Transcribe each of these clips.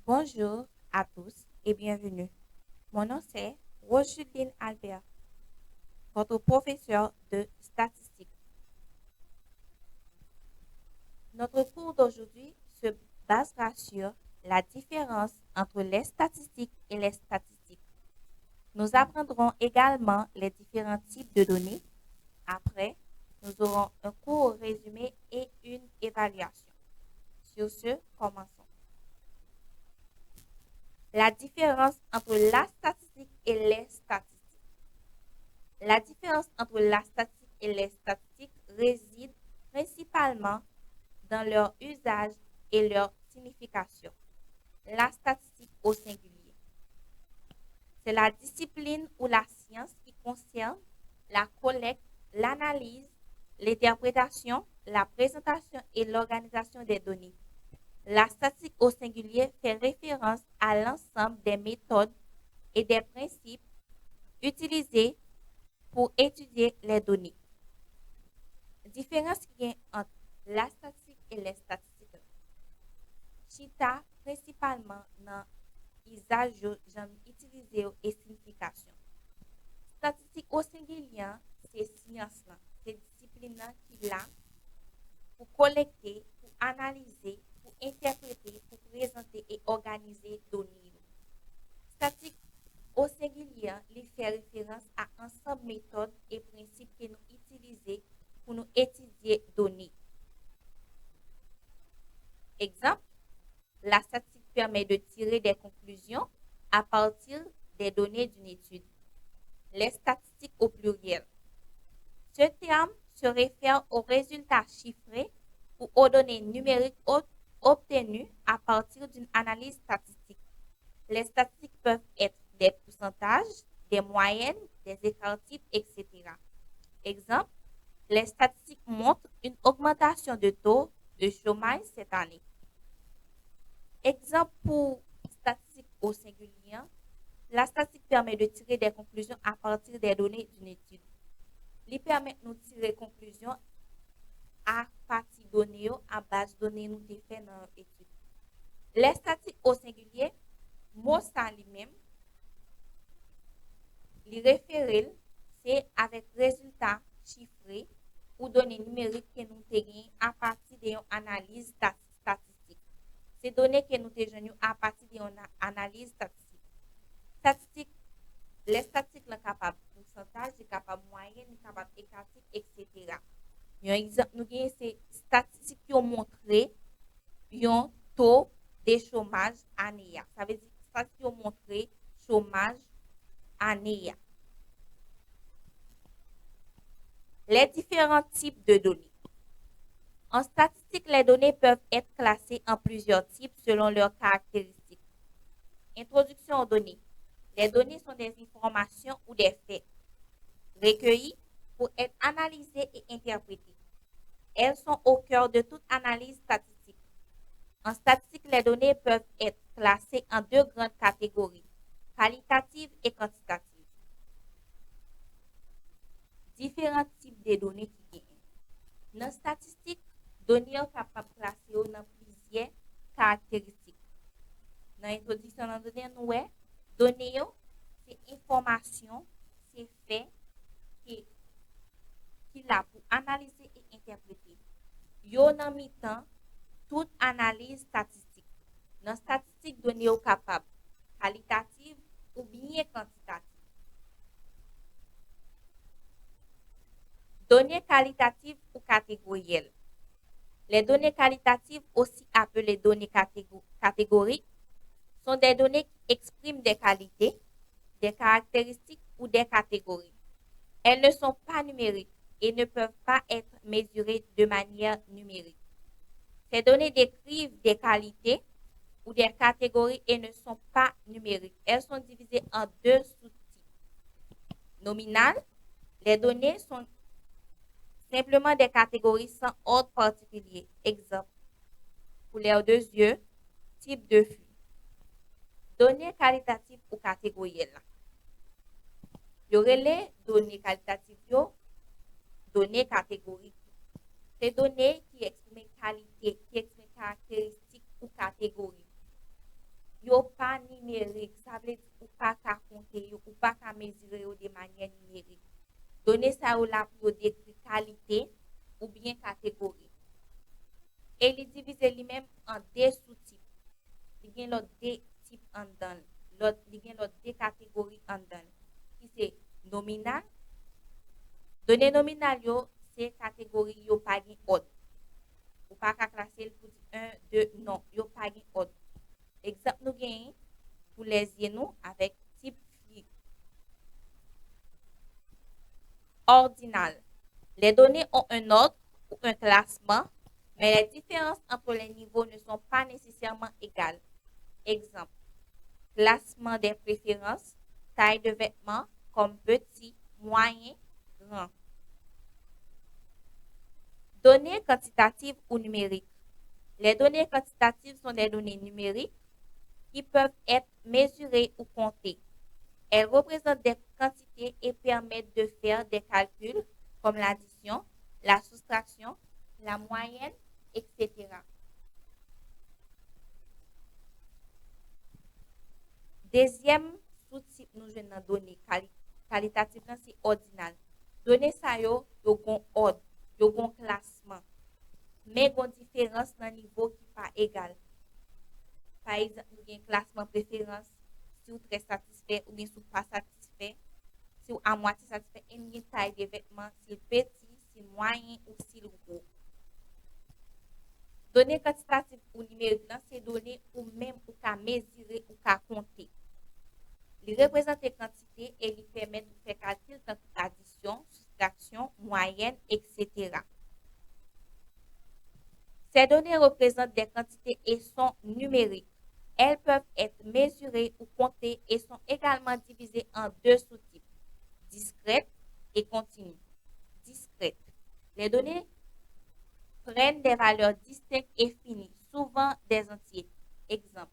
Bonjour à tous et bienvenue. Mon nom c'est Roseline Albert, votre professeur de statistique. Notre cours d'aujourd'hui se basera sur la différence entre les statistiques et les statistiques. Nous apprendrons également les différents types de données. Après, nous aurons un court résumé et une évaluation. Sur ce, commençons. La différence entre la statistique et les statistiques. La différence entre la statistique et les statistiques réside principalement dans leur usage et leur signification. La statistique au singulier. C'est la discipline ou la science qui concerne la collecte, l'analyse, l'interprétation, la présentation et l'organisation des données. La statistique au singulier fait référence à l'ensemble des méthodes et des principes utilisés pour étudier les données. Différence qui est entre la statistique et les statistiques. Chita principalement dans usage j'aime utiliser et signification. Statistique au singulier, c'est science là, c'est discipline qui là pour collecter, pour analyser, pour interpréter, pour présenter et organiser données. Statistique au singulier, il fait référence à ensemble méthodes et principes que nous utilisons pour nous étudier données. Exemple, la statistique permet de tirer des conclusions à partir des données d'une étude. Les statistiques au pluriel. Ce terme se réfère aux résultats chiffrés ou aux données numériques obtenues à partir d'une analyse statistique. Les statistiques peuvent être des pourcentages, des moyennes, des écarts types, etc. Exemple, les statistiques montrent une augmentation de taux de chômage cette année. Exemple pour statistique au singulier, la statistique permet de tirer des conclusions à partir des données d'une étude. Il permet de nous tirer des conclusions à partir de données, à base de données nous avons fait dans l'étude. Les statistiques au singulier, mot ça lui-même, les référés, c'est avec résultats chiffrés ou données numériques que nous avons à partir d'une analyse statistique. Ces données que nous avons à partir d'une analyse statistique. Statistique, les statistiques sont capables de pourcentage, sont capables de moyenne, sont capables d'écart, etc. Un exemple, nous avons ces statistiques qui ont montré un taux de chômage année. Ça veut dire statistiques qui ont montré chômage année. Les différents types de données. En statistique, les données peuvent être classées en plusieurs types selon leurs caractéristiques. Introduction aux données. Les données sont des informations ou des faits recueillis pour être analysés et interprétés. Elles sont au cœur de toute analyse statistique. En statistique, les données peuvent être classées en deux grandes catégories, qualitatives et quantitatives. Différents types de données qui gagnent. Dans statistique, données sont capables de classer dans plusieurs caractéristiques. Dans l'introduction de données, nous données, c'est information, c'est fait qui là pour analyser et interpréter. Yo nan mi-temps toute analyse statistique. Dans statistique, données sont capables qualitative ou bien quantitative. Données qualitatives ou catégorielles. Les données qualitatives, aussi appelées données catégoriques, sont des données qui expriment des qualités, des caractéristiques ou des catégories. Elles ne sont pas numériques et ne peuvent pas être mesurées de manière numérique. Ces données décrivent des qualités ou des catégories et ne sont pas numériques. Elles sont divisées en deux sous-types. Nominales, les données sont simplement des catégories sans ordre particulier. Exemple, couleur de yeux, type de flux. Données qualitatives ou catégorielles. Il y aurait les données qualitatives, données catégoriques. Ces données qui expriment qualité, qui expriment caractéristiques ou catégories. numérique, ça veut dire ou pas qu'à compter, ou pas qu'à mesurer de manière numérique. Données ça ou là pour décrire qualité ou bien catégorie. Et il divise lui-même en deux sous-types. Il y a l'autre deux types en dedans. Il y a l'autre deux catégories en dedans. Qui c'est nominal. Données nominales, c'est catégorie yo pas gen ordre. Ou pas qu'à classer pour 1, 2, non, yo pas gen ordre. Exemple nous gagnons pour les nous avec type ordinal. Les données ont un ordre ou un classement, mais les différences entre les niveaux ne sont pas nécessairement égales. Exemple, classement des préférences, taille de vêtements comme petit, moyen, grand. Données quantitatives ou numériques. Les données quantitatives sont des données numériques qui peuvent être mesurées ou comptées. Elles représentent des quantités et permettent de faire des calculs comme l'addition, la soustraction, la moyenne, etc. Deuxième sous-type nous jouons dans données qualitatives, c'est ordinal. Données ça yo gon ordre, yo gon classement. Mais gon différence dans niveau qui pas égal. Par exemple, nous avons un classement préférence, si vous êtes très satisfait ou bien si vous pas satisfait, si vous à moitié satisfait, et une taille de vêtements, si le petit, si le moyen ou si le gros. Données quantitatives ou numériques, c'est données ou même ou qu'à mesurer ou qu'à compter. Ils représentent les quantités et ils permettent de faire calcul tant addition, soustraction, moyenne, etc. Ces données représentent des quantités et sont numériques. Elles peuvent être mesurées ou comptées et sont également divisées en deux sous-types, discrètes et continues. Discrètes. Les données prennent des valeurs distinctes et finies, souvent des entiers. Exemple,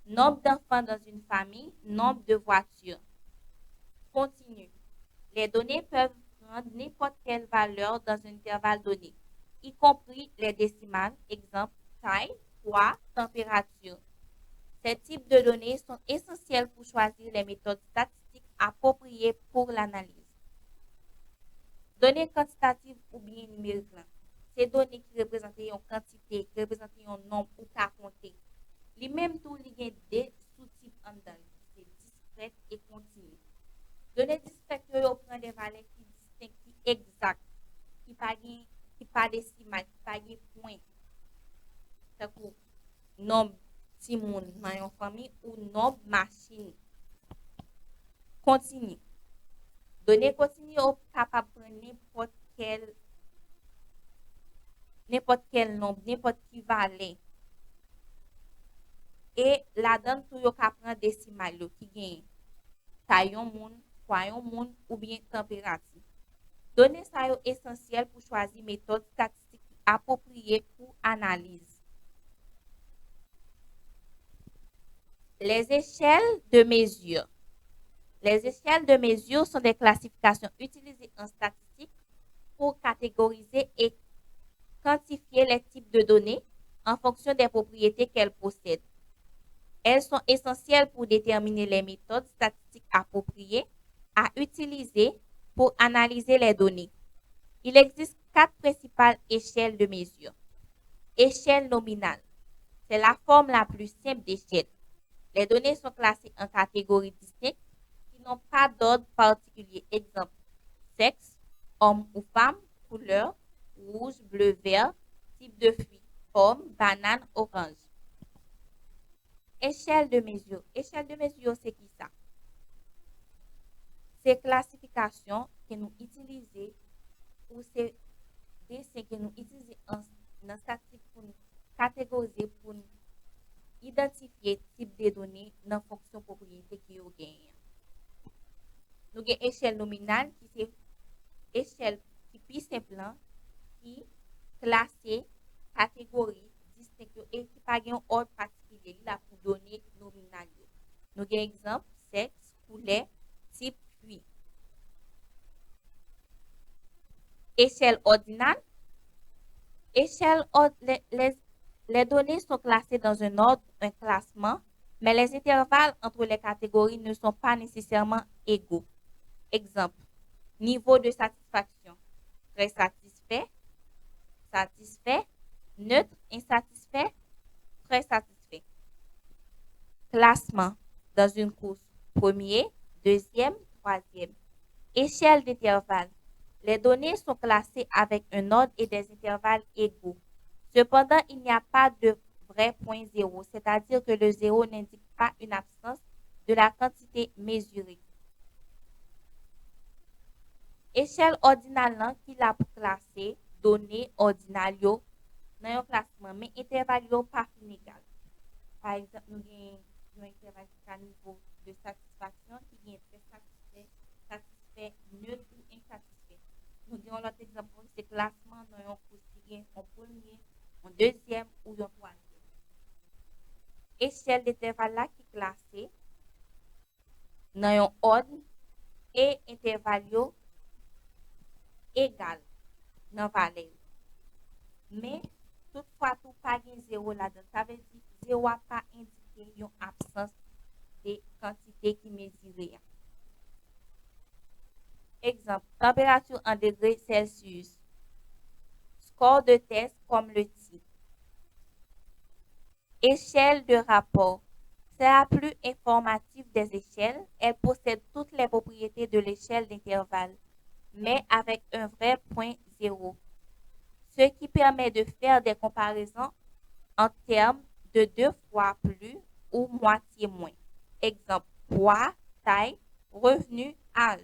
nombre d'enfants dans une famille, nombre de voitures. Continue. Les données peuvent prendre n'importe quelle valeur dans un intervalle donné, y compris les décimales, exemple, taille, poids, température. Ces types de données sont essentiels pour choisir les méthodes statistiques appropriées pour l'analyse. Données quantitatives ou bien numériques, ces données qui représentent une quantité, qui représentent un nombre ou qu'à compter. Les mêmes tout il y a des sous-types en dedans, c'est discrète et continue. Données discrètes, on prend des valeurs qui distinctes, qui exactes, qui pas décimales, qui pas point. C'est pour nombre si moun dans une famille ou nombre machine. Continue. Données continues sont capables de prendre n'importe quel nombre, n'importe qui valeur. Et là-dedans, tout yo ka prend décimal qui gagne taille moun, poids moun ou bien température. Données ça sont essentielles pour choisir méthode statistique appropriée pour analyse. Les échelles de mesure. Les échelles de mesure sont des classifications utilisées en statistique pour catégoriser et quantifier les types de données en fonction des propriétés qu'elles possèdent. Elles sont essentielles pour déterminer les méthodes statistiques appropriées à utiliser pour analyser les données. Il existe 4 principales échelles de mesure. Échelle nominale. C'est la forme la plus simple d'échelle. Les données sont classées en catégories distinctes qui n'ont pas d'ordre particulier. Exemple, sexe, homme ou femme, couleur, rouge, bleu, vert, type de fruit, pomme, banane, orange. Échelle de mesure. Échelle de mesure, c'est qui ça? C'est classification que nous utilisons ou c'est dessin que nous utilisons dans statistique pour nous catégoriser, pour nous identifier type de données dans fonction propriété qui nous gagne. Nous avons échelle nominale qui c'est échelle qui plus simple qui classée catégorie distincte et qui pas un ordre particulier là pour donner nominal. Nous avons exemple sexe, couleur, type, fruit. Échelle ordinale. Les données sont classées dans un ordre, un classement Mais les intervalles entre les catégories ne sont pas nécessairement égaux. Exemple, niveau de satisfaction, très satisfait, satisfait, neutre, insatisfait, très satisfait. Classement dans une course, premier, deuxième, troisième. Échelle d'intervalle. Les données sont classées avec un ordre et des intervalles égaux. Cependant, il n'y a pas de vrai point zéro, c'est-à-dire que le zéro n'indique pas une absence de la quantité mesurée. Échelle ordinale là qui l'a pour classer données ordinales yo dans un classement, mais intervalle yo pas inégal. Par exemple, nous avons un intervalle qui est à niveau de satisfaction qui est très satisfait, satisfait, neutre ou insatisfait. Nous avons l'autre exemple, c'est classement dans un cours qui est en premier, en deuxième ou en troisième. Échelle d'intervalle là qui est classée dans un ordre et intervalle yo égal dans valeur. Mais toutefois, tout pas gain zéro là-dedans. Ça veut dire zéro n'a pas indiqué une absence de quantité qui mesurée. Exemple, température en degrés Celsius. Score de test comme le titre. Échelle de rapport. C'est la plus informative des échelles. Elle possède toutes les propriétés de l'échelle d'intervalle, mais avec un vrai point zéro, ce qui permet de faire des comparaisons en termes de 2 fois plus ou moitié moins. Exemple, poids, taille, revenu, âge.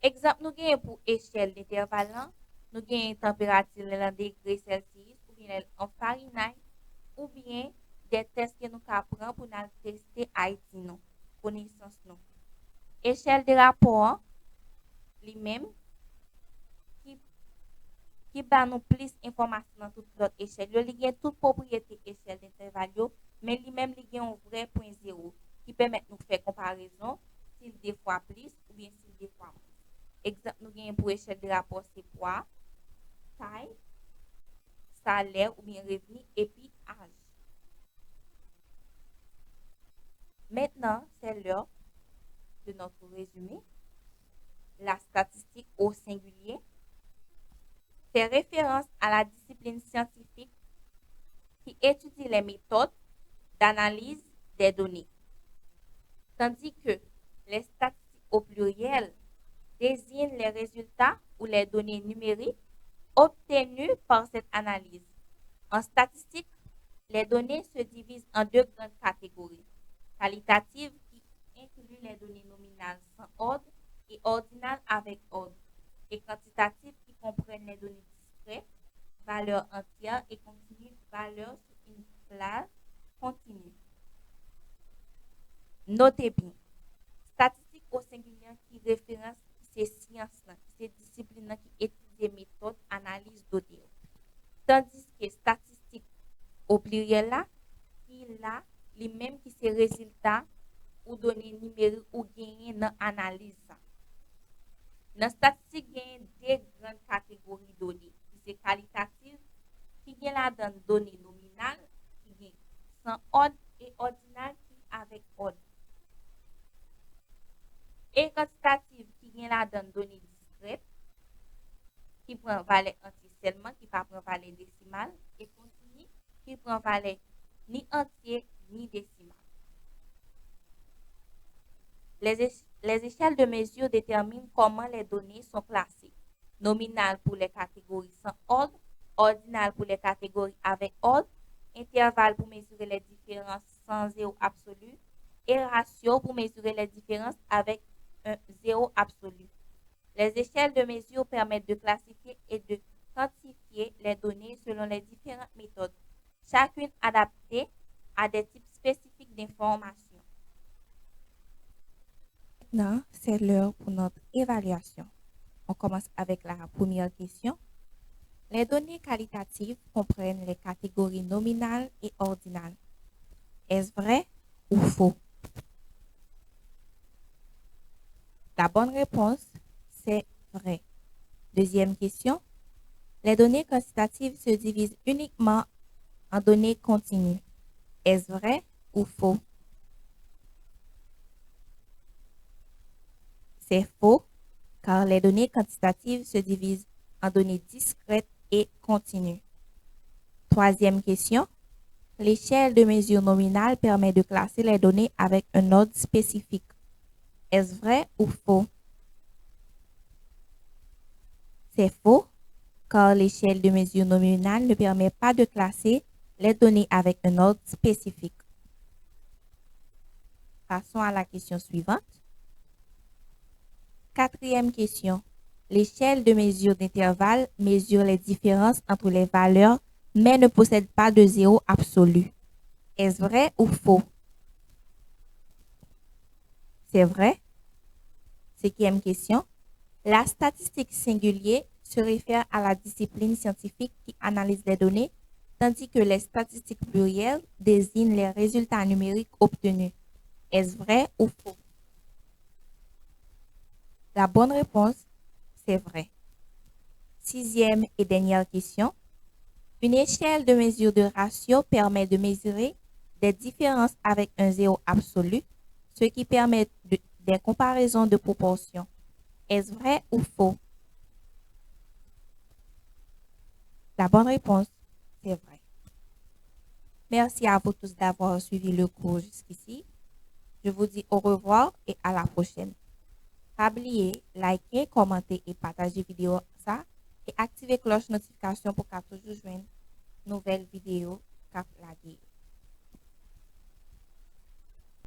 Exemple, nous avons pour échelle d'intervalle, nous avons température en degrés Celsius ou bien en Fahrenheit ou bien des tests que nous apprenons pour nous tester Haïti, nous, connaissance nous. Échelle de rapport, lui-même, qui ba nous plus d'informations dans toute l'autre échelle. Il y a toute propriété échelle d'intervalle, mais lui-même, il y a un vrai point zéro qui permet de nous faire comparaison s'il deux fois plus ou bien s'il deux fois moins. Exemple, nous avons pour échelle de rapport, c'est poids, taille, salaire ou bien revenu et puis âge. Maintenant, c'est l'heure de notre résumé. La statistique au singulier fait référence à la discipline scientifique qui étudie les méthodes d'analyse des données, tandis que les statistiques au pluriel désignent les résultats ou les données numériques obtenues par cette analyse. En statistique, les données se divisent en deux grandes catégories: qualitatives qui incluent les données nominales sans ordre et ordinales avec ordre, et quantitatives qui comprennent les données discrètes, valeurs entières et continues, valeurs sur une plage continue. Notez bien, statistique au singulier qui référence ces sciences, ces disciplines qui étudient méthodes, analyse données. Tandis que statistique au pluriel là, qui là, les mêmes qui ces résultats ou données numériques ou gagnées dans l'analyse. Dans la statistique, il y a deux grandes catégories de données. C'est qualitative, qui est là dans données nominales, qui est sans ordre, et ordinale, qui est avec ordre. Et quantitative, qui est là dans données discrètes, qui prend valeur entière seulement, qui ne prend pas valeur décimale, et continue, qui prend valeur ni entière ni décimale. Les échelles de mesure déterminent comment les données sont classées. Nominales pour les catégories sans ordre, ordinales pour les catégories avec ordre, intervalle pour mesurer les différences sans zéro absolu, et ratio pour mesurer les différences avec un zéro absolu. Les échelles de mesure permettent de classifier et de quantifier les données selon les différentes méthodes, chacune adaptée à des types spécifiques d'informations. Maintenant, c'est l'heure pour notre évaluation. On commence avec la première question. Les données qualitatives comprennent les catégories nominales et ordinales. Est-ce vrai ou faux? La bonne réponse, c'est vrai. Deuxième question. Les données quantitatives se divisent uniquement en données continues. Est-ce vrai ou faux? C'est faux, car les données quantitatives se divisent en données discrètes et continues. Troisième question. L'échelle de mesure nominale permet de classer les données avec un ordre spécifique. Est-ce vrai ou faux? C'est faux, car l'échelle de mesure nominale ne permet pas de classer les données avec un ordre spécifique. Passons à la question suivante. Quatrième question. L'échelle de mesure d'intervalle mesure les différences entre les valeurs mais ne possède pas de zéro absolu. Est-ce vrai ou faux? C'est vrai. Cinquième question. La statistique singulier se réfère à la discipline scientifique qui analyse les données, tandis que les statistiques plurielles désignent les résultats numériques obtenus. Est-ce vrai ou faux? La bonne réponse, c'est vrai. Sixième et dernière question. Une échelle de mesure de ratio permet de mesurer des différences avec un zéro absolu, ce qui permet des comparaisons de proportions. Est-ce vrai ou faux? La bonne réponse, c'est vrai. Merci à vous tous d'avoir suivi le cours jusqu'ici. Je vous dis au revoir et à la prochaine. Pas oublier, liker, commenter et partager vidéo ça et activer cloche notification pour toujours joindre nouvelles vidéos cap la